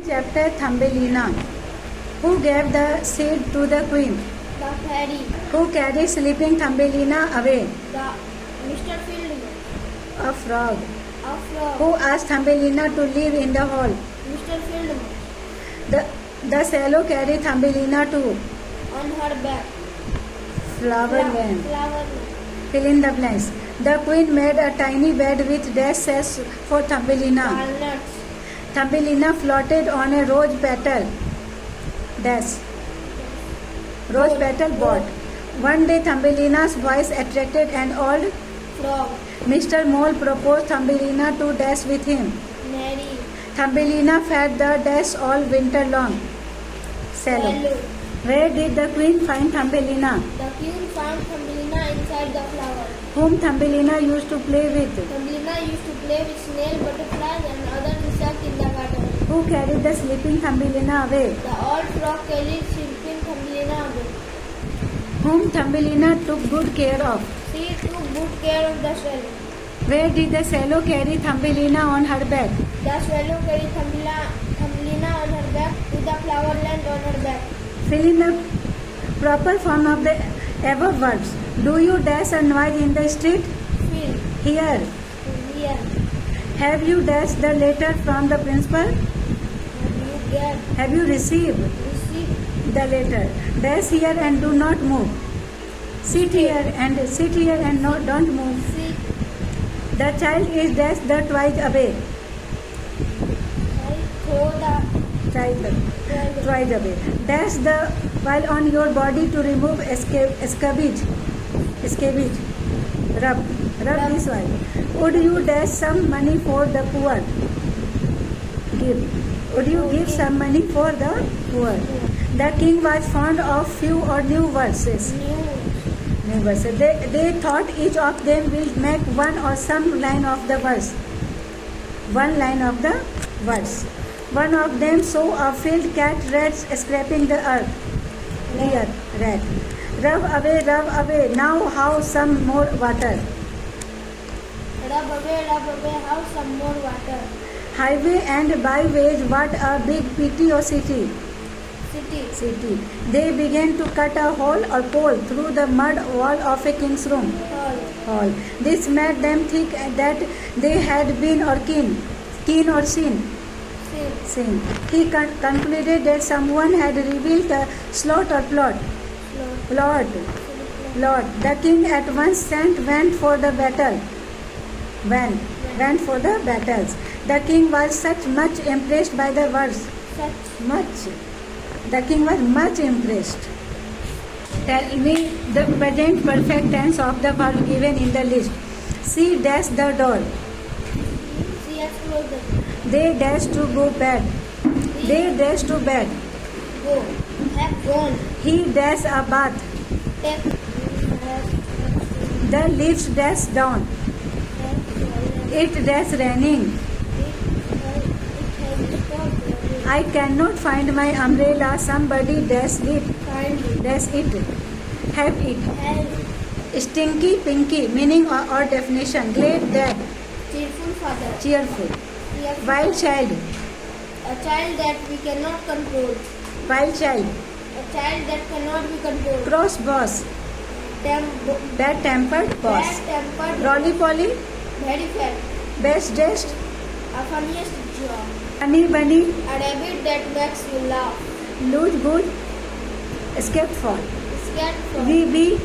Chapter Thumbelina. Who gave the seed to the queen? The fairy. Who carried sleeping Thumbelina away? The Mr. Fielding. A frog. A frog. Who asked Thumbelina to live in the hall? Mr. Fielding. The swallow carried Thumbelina to On her back. flower land. Flower. Fill in the blanks. The queen made a tiny bed with dashes for Thumbelina. Walnuts. Thumbelina floated on a rose petal. Dash. Rose petal boat. One day Thumbelina's voice attracted an old Frog. Mr. Mole proposed Thumbelina to dash with him. Mary. Thumbelina fed the dash all winter long. Swallow. Swallow. Where did the queen find Thumbelina? The queen found Thumbelina inside the flower. Whom Thumbelina used to play with? Thumbelina used to play with snail, butterflies and other insects in the garden. Who carried the sleeping Thumbelina away? The old frog carried sleeping Thumbelina away. Whom Thumbelina took good care of? She took good care of the swallow. Where did the swallow carry Thumbelina on her back? The swallow carried Thumbelina on her back to the flower land on her back. Fill in the proper form of the above words. Do you dash a noise in the street? Feel. Here. Here. Have you dashed the letter from the principal? You get. Have you received Receive. the letter? Dash here and do not move. Sit here and no, don't move. See. The child is dashed the twice away. I throw the Child swallow. twice away. Dash the while on your body to remove scabbage. Rub this while. Would you dash some money for the poor? Give. Would you give some money for the poor? The king was fond of few or new verses. New. They thought each of them will make one or some line of the verse. One line of the verse. One of them saw a field cat rat scraping the earth. Dear rat. Rub away. Now how some more water. Rub away, have some more water. Highway and byways, what a big pity or city. City. They began to cut a hole or pole through the mud wall of a king's room. Hall. This made them think that they had been or keen or seen. Sin. He concluded that someone had revealed the slot or plot. Slot. Lord. The king at once went for the battle. Went for the battles. The king was much impressed by the verse. The king was much impressed. Tell me the present perfect tense of the verb given in the list. She dashed the door. She has closed. They dashed to go bed. They dashed to bed. Go. Have gone. He dashed a bath. Take. The leaves dashed down. It dashed raining. I cannot find my umbrella. Somebody dashed it. Dash it. Have it. Stinky pinky. Meaning or definition. Great dad. Cheerful father. Cheerful. Cheerful. Wild child. A child that we cannot control. Wild child. A child that cannot be controlled. Cross boss. Bad tempered boss. Bad tempered. Rolly poly. Very fat. Best dressed. A funniest job. Bunny bunny. A rabbit that makes you laugh. Lose good. Escape fall. Scared from. We be